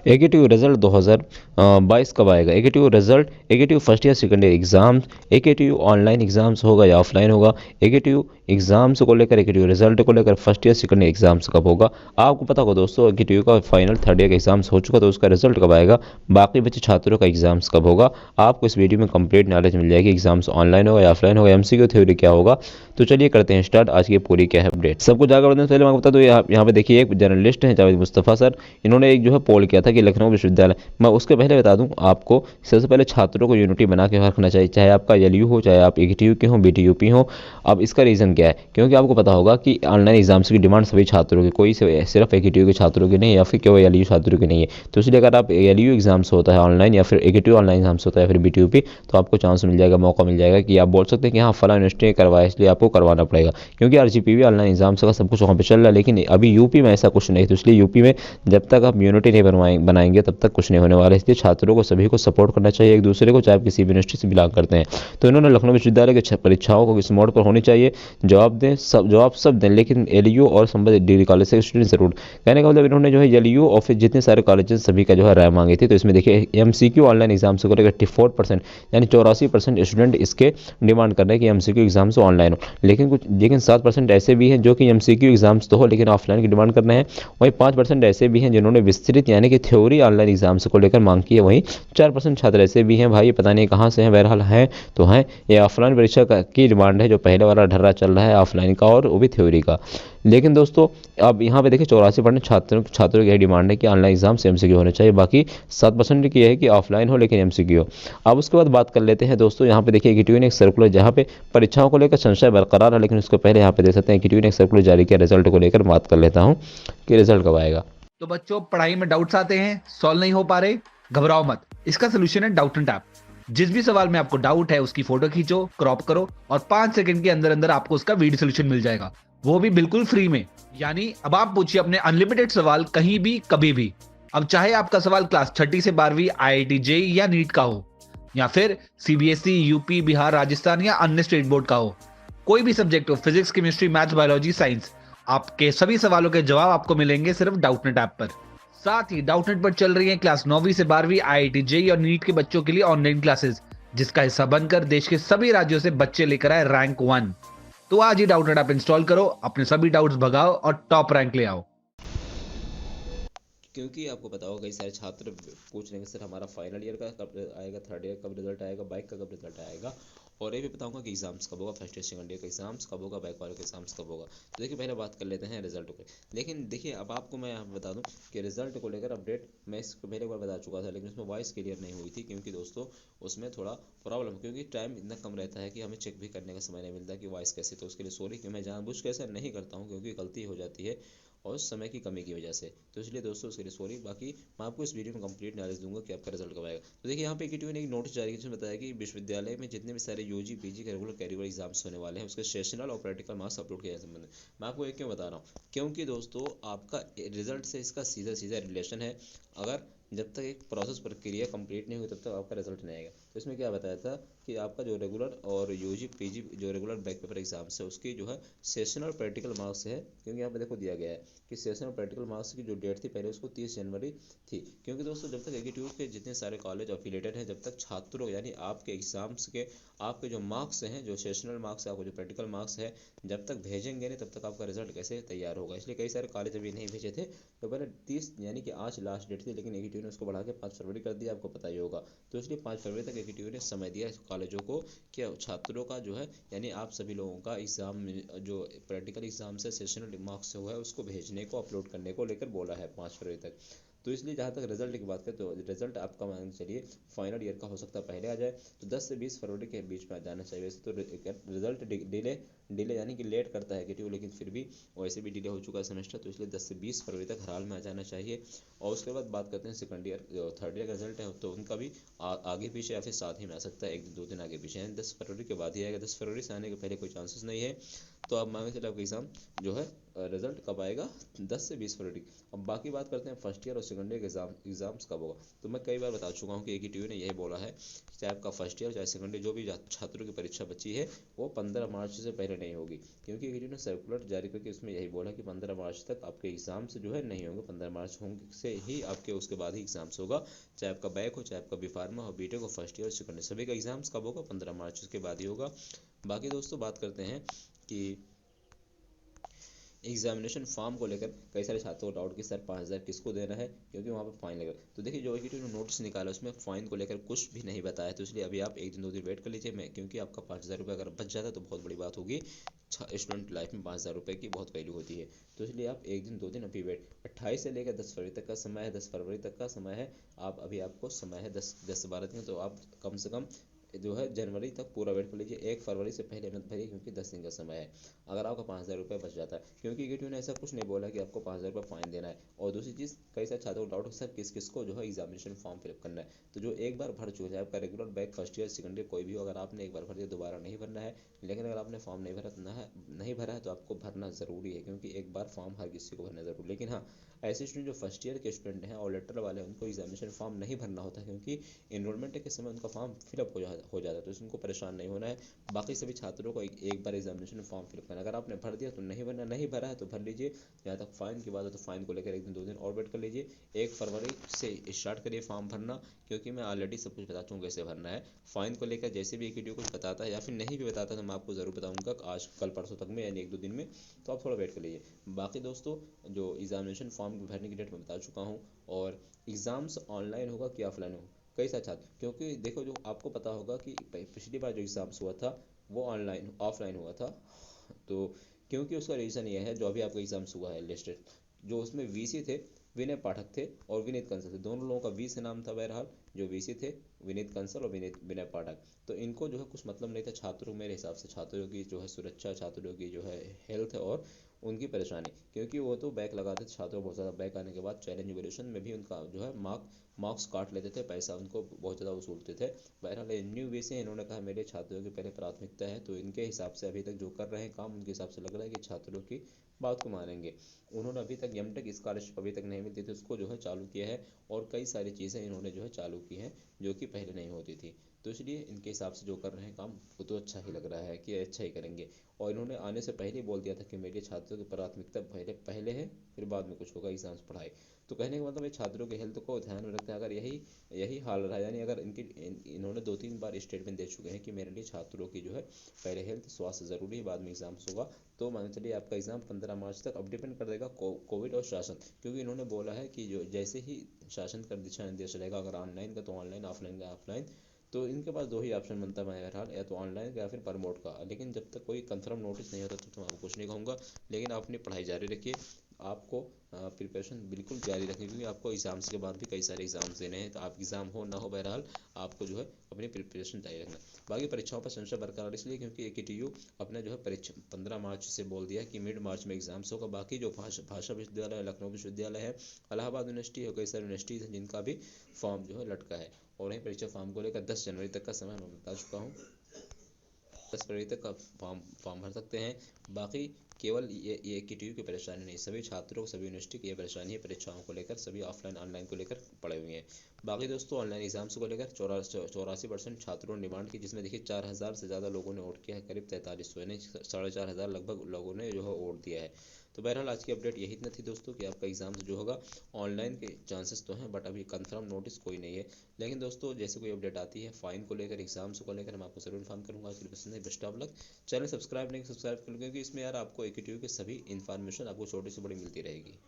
एकेटिव result 2022 कब आएगा? एकेटिव first year second year exam, एकेटिव ऑनलाइन एग्जाम्स होगा या ऑफलाइन होगा, एकेटिव एग्जाम्स को लेकर, एकेटिव रिजल्ट को लेकर first year second year exams कब होगा? आपको पता होगा दोस्तों, एकेटिव का फाइनल थर्ड ईयर का एग्जाम्स हो चुका, तो उसका रिजल्ट कब आएगा, बाकी बच्चे छात्रों का एग्जाम्स कब होगा, आपको इस वीडियो में कंप्लीट नॉलेज मिल जाएगी। एग्जाम्स ऑनलाइन होगा या ऑफलाइन होगा, एमसीक्यू थ्योरी क्या होगा। तो चलिए करते हैं स्टार्ट आज की पूरी क्या है अपडेट। सब कुछ आगे बढ़ने से पहले मैं आपको बता दूं, यहाँ पे देखिए एक जर्नलिस्ट हैं जावेद मुस्तफ़ा सर, इन्होंने एक जो है पोल किया था कि लखनऊ विश्वविद्यालय, मैं उसके पहले बता दूं आपको, सबसे पहले छात्रों को यूनिटी बना के रखना चाहिए, चाहे आपका एलयू हो, चाहे आप एकेटीयू के हो, बीटीयूपी हो। अब इसका रीज़न क्या है? क्योंकि आपको पता होगा कि ऑनलाइन एग्जाम्स की डिमांड सभी छात्रों की, कोई सिर्फ एकेटीयू के छात्रों की नहीं है या फिर केवल एलयू छात्रों की नहीं है। तो इसलिए अगर आप एलयू एग्जाम्स होता है ऑनलाइन या फिर एकेटीयू ऑनलाइन एग्जाम्स होता है या फिर बीटीयूपी, तो आपको चांस मिल जाएगा, मौका मिल जाएगा कि आप बोल सकते हैं कि हाँ फला यूनिवर्सिटी ने करवाया इसलिए आपको करवाना पड़ेगा। क्योंकि आरजीपीवी ऑनलाइन एग्जाम्स का सब कुछ वहाँ पे चल रहा है, लेकिन अभी यूपी में ऐसा कुछ नहीं, तो इसलिए यूपी में जब तक आप यूनिटी नहीं बनाएंगे तब तक कुछ नहीं होने वाला है। इसलिए छात्रों को सभी को सपोर्ट करना चाहिए एक दूसरे को, चाहे आप किसी भी यूनिवर्सिटी से बिलोंग करते हैं। तो इन्होंने लखनऊ विश्वविद्यालय की परीक्षाओं को इस मोड पर होनी चाहिए, जवाब सब दें, लेकिन एलयू और संबंधित डिग्री कॉलेज से स्टूडेंट जरूर। कहने का मतलब इन्होंने जो है एलयू और फिर जितने सारे कॉलेजेस सभी का जो है राय मांगी थी। तो इसमें देखिए एमसीक्यू ऑनलाइन एग्जाम्स को लेकर 84% यानी 84% स्टूडेंट इसके डिमांड कर रहे हैं कि एमसीक्यू एग्जाम्स ऑनलाइन हो। लेकिन 7% ऐसे भी हैं जो कि एमसीक्यू एग्जाम्स तो हो लेकिन ऑफलाइन की डिमांड कर रहे हैं। वहीं 5% ऐसे भी हैं जिन्होंने विस्तृत यानी कि थ्योरी ऑनलाइन एग्जाम्स को लेकर मांग की है। वहीं 4% छात्र ऐसे भी हैं, भाई पता नहीं कहाँ से हैं, बहरहाल हैं तो हैं, ये ऑफलाइन परीक्षा की डिमांड है, जो पहले वाला ढर्रा चल रहा है ऑफलाइन का और वो भी थ्योरी का। लेकिन दोस्तों अब यहाँ पे देखिए 84% छात्रों की यही डिमांड है कि ऑनलाइन एग्जाम से एमसीक्यू होने चाहिए, बाकी 7% की है कि ऑफलाइन हो लेकिन एमसीक्यू हो। अब उसके बाद बात कर लेते हैं दोस्तों, यहाँ पे देखिए एकेटीयू ने एक सर्कुलर, जहाँ पे परीक्षाओं को लेकर संशय बरकरार है, लेकिन उसको पहले यहाँ पे देख सकते हैं एकेटीयू ने एक सर्कुलर जारी किया, रिजल्ट को लेकर बात कर लेता हूँ कि रिजल्ट कब आएगा। तो बच्चों, पढ़ाई में डाउट्स आते हैं, सॉल्व नहीं हो पा रहे, घबराओ मत। इसका सोल्यूशन है डाउटनेट ऐप। जिस भी सवाल में आपको डाउट है उसकी फोटो खींचो, क्रॉप करो और 5 सेकंड के अंदर अंदर आपको उसका वीडियो सोल्यूशन मिल जाएगा, वो भी बिल्कुल फ्री में। यानी अब आप पूछिए अपने अनलिमिटेड सवाल कहीं भी कभी भी। अब चाहे आपका सवाल क्लास 6 से 12वीं आईआईटी जेईई या नीट का हो, या फिर सीबीएसई, यूपी, बिहार, राजस्थान या अन्य स्टेट बोर्ड का हो, कोई भी सब्जेक्ट हो, physics, chemistry, maths, biology, science, आपके सभी सवालों के जवाब आपको मिलेंगे सिर्फ डाउटनेट ऐप पर। साथ ही डाउटनेट पर चल रही है क्लास 9वीं से 12वीं आईआईटी जेईई और नीट के बच्चों के लिए ऑनलाइन क्लासेस, जिसका हिस्सा बनकर देश के सभी राज्यों से बच्चे लेकर आए रैंक 1। तो आज ही डाउटनेट ऐप इंस्टॉल करो, अपने सभी डाउट्स भगाओ और टॉप रैंक ले आओ। क्योंकि आपको पता होगा कई सारे छात्र पूछ रहे हैं सर हमारा फाइनल ईयर का कब आएगा, थर्ड ईयर कब रिजल्ट आएगा, बैक का कब रिजल्ट आएगा, और ये भी बताऊंगा कि एग्जाम्स कब होगा, फर्स्ट ईयर सेकंड ईयर का एग्जाम्स कब होगा, बैक वालों के एग्जाम्स कब होगा। तो देखिए पहले बात कर लेते हैं रिजल्ट को। लेकिन देखिए अब आपको मैं यहाँ बता दूं कि रिजल्ट को लेकर अपडेट मैं इसको पहले एक बार बता चुका था, लेकिन उसमें वॉइस क्लियर नहीं हुई थी क्योंकि दोस्तों उसमें थोड़ा प्रॉब्लम, क्योंकि टाइम इतना कम रहता है कि हमें चेक भी करने का समय नहीं मिलता कि वॉइस कैसे। तो उसके लिए सॉरी कि मैं जानबूझ के ऐसा नहीं करता हूँ, क्योंकि गलती हो जाती है और समय की कमी की वजह से। तो इसलिए दोस्तों उसके लिए सॉरी। बाकी मैं आपको इस वीडियो में कंप्लीट नॉलेज दूंगा कि आपका रिजल्ट कब आएगा। तो देखिए यहाँ पे एकेटीयू ने एक नोटिस जारी किया जिसमें बताया कि विश्वविद्यालय में जितने भी सारे यूजी पीजी के रेगुलर कैटेगरी एग्जाम्स होने वाले हैं उसके सेशनल और प्रैक्टिकल मार्क्स अपलोड किए जाने संबंध में मैं आपको एक क्यों बता रहा हूँ, क्योंकि दोस्तों आपका रिजल्ट से इसका सीधा सीधा रिलेशन है। अगर जब तक एक प्रोसेस प्रक्रिया कंप्लीट नहीं हुई तब तक आपका रिजल्ट नहीं आएगा। तो इसमें क्या बताया था कि आपका जो रेगुलर और यूजी पीजी जो रेगुलर बैक पेपर एग्जाम्स है उसकी जो है सेशनल प्रैक्टिकल मार्क्स है, क्योंकि यहाँ पे देखो दिया गया है कि सेशनल प्रैक्टिकल मार्क्स की जो डेट थी पहले उसको 30 जनवरी थी। क्योंकि दोस्तों जब तक एकेटीयू के जितने सारे कॉलेज अफिलेटेड हैं, जब तक छात्रों यानी आपके एग्जाम्स के आपके जो मार्क्स हैं, जो सेशनल मार्क्स है, आपको जो प्रैक्टिकल मार्क्स है, जब तक भेजेंगे नहीं तब तक आपका रिजल्ट कैसे तैयार होगा। इसलिए कई सारे कॉलेज अभी नहीं भेजे थे, तो पहले 30 यानी कि आज लास्ट डेट थी, लेकिन एकेटीयू ने उसको बढ़ा के 5 फरवरी कर दिया, आपको पता ही होगा। तो इसलिए 5 फरवरी तक एकेटीयू ने समय दिया कॉलेजों को कि छात्रों का जो है यानी आप सभी लोगों का एग्जाम जो प्रैक्टिकल एग्जाम से सेशनल मार्क्स हुआ है उसको भेजने को, अपलोड करने को लेकर बोला है 5 फरवरी तक। तो इसलिए जहाँ तक रिजल्ट की बात करें तो रिजल्ट आपका मान चलिए फाइनल ईयर का हो सकता है पहले आ जाए, तो 10 से 20 फरवरी के बीच में आ जाना चाहिए। वैसे तो रिजल्ट डिले डिले यानी कि लेट करता है एकेटीयू, लेकिन फिर भी वैसे भी डिले हो चुका है सेमेस्टर, तो इसलिए 10 से 20 फरवरी तक हर हाल में आ जाना चाहिए। और उसके बाद बात करते हैं सेकंड ईयर थर्ड ईयर का रिजल्ट है, तो उनका भी आगे पीछे या फिर साथ ही में आ सकता है, 1-2 दिन आगे पीछे है, 10 फरवरी के बाद ही आएगा। 10 फरवरी से आने के पहले कोई चांसेस नहीं है। तो अब मान के चलो आपका एग्ज़ाम जो है रिजल्ट कब आएगा, 10 से 20 फरवरी। अब बाकी बात करते हैं फर्स्ट ईयर और सेकंड ईयर के एग्जाम्स कब होगा। तो मैं कई बार बता चुका हूँ कि एकेटीयू ने यही बोला है चाहे आपका फर्स्ट ईयर चाहे सेकंड ईयर जो भी छात्रों की परीक्षा बची है वो 15 मार्च से पहले नहीं होगी, क्योंकि AKTU ने सर्कुलर जारी करके उसमें यही बोला कि 15 मार्च तक आपके एग्ज़ाम्स जो है नहीं होंगे, 15 मार्च होंगे से ही आपके उसके बाद ही एग्ज़ाम्स होगा, चाहे आपका बैक हो, चाहे आपका बी फार्मा हो, बीटेक हो, फर्स्ट ईयर सेकंड ईयर, सभी का एग्ज़ाम्स कब होगा? 15 मार्च, उसके बाद ही होगा। बाकी दोस्तों बात करते हैं कि एग्जामिनेशन फॉर्म को लेकर कई सारे छात्रों को डाउट कि सर 5,000 किसको देना है, क्योंकि वहाँ पर फाइन लगेगा। तो देखिए जो AKTU ने नोटिस निकाला उसमें फ़ाइन को लेकर कुछ भी नहीं बताया, तो इसलिए अभी आप 1 दिन 2 दिन वेट कर लीजिए। मैं क्योंकि आपका 5,000 रुपये अगर बच जाता है तो बहुत बड़ी बात होगी। स्टूडेंट लाइफ में 5,000 रुपये की बहुत वैल्यू होती है, तो इसलिए आप 1 दिन 2 दिन अभी वेट। 28 से लेकर 10 फरवरी तक का समय है, 10 फरवरी तक का समय है। आप अभी आपको समय है 10 से 12 दिन, तो आप कम से कम जो है जनवरी तक पूरा वेट कर लीजिए। 1 फरवरी से पहले मत भरिए, क्योंकि 10 दिन का समय है। अगर आपका 5,000 रुपये बच जाता है, क्योंकि AKTU ने ऐसा कुछ नहीं बोला कि आपको 5,000 रुपये फाइन देना है। और दूसरी चीज़, कई सारे छात्रों को डाउट है सर किस किस को जो है एग्जामिनेशन फॉर्म फिलअप करना है। तो जो एक बार भर चुके हैं, आपका regular back first year second year कोई भी हो, अगर आपने एक बार भर दिया दोबारा नहीं भरना है। लेकिन अगर आपने फॉर्म नहीं भरा है तो आपको भरना ज़रूरी है, क्योंकि एक बार फॉर्म हर किसी को भरना ज़रूरी है। लेकिन हाँ, ऐसे स्टूडेंट जो फर्स्ट ईयर के स्टूडेंट हैं और लेटर वाले हैं, उनको एग्जामिनेशन फॉर्म नहीं भरना होता, क्योंकि इनरोलमेंट के समय उनका फॉर्म फिलअप हो जाता है, तो उनको परेशान नहीं होना है। बाकी सभी छात्रों को एक बार एग्जामिनेशन फॉर्म फिलअप करना, अगर आपने भर दिया तो नहीं भरना, नहीं भरा है तो भर लीजिए। जहाँ तक फाइन की बात है तो फाइन को लेकर 1 दिन 2 दिन और वेट कर लीजिए। 1 फरवरी से स्टार्ट करिए फॉर्म भरना, क्योंकि मैं ऑलरेडी सब कुछ बता चुका हूँ कैसे भरना है। फाइन को लेकर जैसे भी AKTU कुछ बताता है या फिर नहीं भी बताता तो मैं आपको ज़रूर बताऊँगा आज कल परसों तक में, यानी 1 2 दिन में, तो आप थोड़ा वेट कर लीजिए। बाकी दोस्तों जो एग्जामिनेशन फॉर्म भरने की डेट मैं बता चुका हूँ, और एग्ज़ाम्स ऑनलाइन होगा कि ऑफलाइन होगा, कई सारे छात्र, क्योंकि देखो जो आपको पता होगा कि पिछली बार जो एग्ज़ाम्स हुआ था वो ऑफलाइन हुआ था। तो क्योंकि उसका रीज़न ये है, जो अभी आपका एग्ज़ाम्स हुआ है लिस्टेड, जो उसमें VC थे, विनय पाठक थे और विनीत कंसल थे, दोनों लोगों का V से नाम था। बहरहाल जो VC थे, विनीत कंसल और विनय पाठक, तो इनको जो है कुछ मतलब नहीं था छात्रों, मेरे हिसाब से छात्रों की जो है सुरक्षा, छात्रों की जो है हेल्थ और उनकी परेशानी, क्योंकि वो तो बैक लगाते थे छात्रों, बहुत ज़्यादा बैक आने के बाद चैलेंज वैल्यूएशन में भी उनका जो है मार्क्स काट लेते थे, पैसा उनको बहुत ज़्यादा वसूलते थे। बहरहाल न्यू वे से इन्होंने कहा मेरे छात्रों की पहले प्राथमिकता है, तो इनके हिसाब से अभी तक जो कर रहे हैं काम, उनके हिसाब से लग रहा है कि छात्रों की बात को मानेंगे। उन्होंने अभी तक M.Tech स्कॉलरशिप अभी तक नहीं मिलती थी, उसको जो है चालू किया है, और कई सारी चीज़ें इन्होंने जो है चालू की हैं जो कि पहले नहीं होती थी। तो इसलिए इनके हिसाब से जो कर रहे हैं काम वो तो अच्छा ही लग रहा है कि अच्छा ही करेंगे। और इन्होंने आने से पहले ही बोल दिया था कि मेरे छात्रों की प्राथमिकता पहले है, फिर बाद में कुछ होगा, एग्जाम्स पढ़ाई। तो कहने का मतलब ये छात्रों के हेल्थ को ध्यान में रखते हैं। अगर यही हाल रहा, यानी अगर इन्होंने 2 3 बार स्टेटमेंट दे चुके हैं कि मेरे लिए छात्रों की जो है पहले हेल्थ स्वास्थ्य ज़रूरी है, बाद में एग्जाम्स होगा, तो मान चलिए आपका एग्ज़ाम 15 मार्च तक। अब डिपेंड कर देगा कोविड और शासन, क्योंकि इन्होंने बोला है कि जो जैसे ही शासन का दिशा निर्देश रहेगा, अगर ऑनलाइन का तो ऑनलाइन, ऑफलाइन का ऑफलाइन, तो इनके पास 2 ही ऑप्शन बनता है बहरहाल, या तो ऑनलाइन का या फिर प्रमोट का। लेकिन जब तक कोई कंफर्म नोटिस नहीं होता तो मैं आपको कुछ नहीं कहूँगा, लेकिन आप अपनी पढ़ाई जारी रखिए। आपको प्रिपरेशन बिल्कुल जारी रखें, क्योंकि आपको एग्ज़ाम्स के बाद भी कई सारे एग्ज़ाम्स देने हैं, तो आप एग्ज़ाम हो ना हो, बहरहाल आपको जो है अपनी प्रिपरेशन जारी रखना। बाकी परीक्षाओं पर संशय बरकरार इसलिए क्योंकि AKTU अपने जो है परीक्षा 15 मार्च से बोल दिया कि मिड मार्च में एग्ज़ाम्स होगा। बाकी जो भाषा विश्वविद्यालय, लखनऊ विश्वविद्यालय है, इलाहाबाद यूनिवर्सिटी है, कई सारी यूनिवर्सिटीज़ हैं जिनका भी फॉर्म जो है लटका है। और वहीं परीक्षा फॉर्म को लेकर 10 जनवरी तक का समय मैं बता चुका हूँ, 10 फरवरी तक का फॉर्म भर सकते हैं। बाकी केवल ये AKTU की परेशानी नहीं, सभी छात्रों को, सभी यूनिवर्सिटी की ये परेशानी है परीक्षाओं को लेकर, सभी ऑफलाइन ऑनलाइन को लेकर पड़े हुए हैं। बाकी दोस्तों ऑनलाइन एग्जाम्स को लेकर 84% छात्रों ने डिमांड की, जिसमें देखिए 4,000 से ज़्यादा लोगों ने वोट किया है, करीब 4300 यानी 4,500 लगभग लोगों ने जो है वोट दिया है। तो बहरहाल आज की अपडेट यही इतना थी दोस्तों, कि आपका एग्ज़ाम जो होगा ऑनलाइन के चांसेस तो हैं, बट अभी कंफर्म नोटिस कोई नहीं है। लेकिन दोस्तों जैसे कोई अपडेट आती है फाइन को लेकर, एग्जाम्स को लेकर, मैं आपको ज़रूर इन्फॉर्म करूँगा। इसलिए पसंद है, best of luck. Channel subscribe नहीं, सब्सक्राइब कर लो, क्योंकि इसमें यार आपको AKTU की सभी इन्फॉर्मेशन आपको छोटी से बड़ी मिलती रहेगी।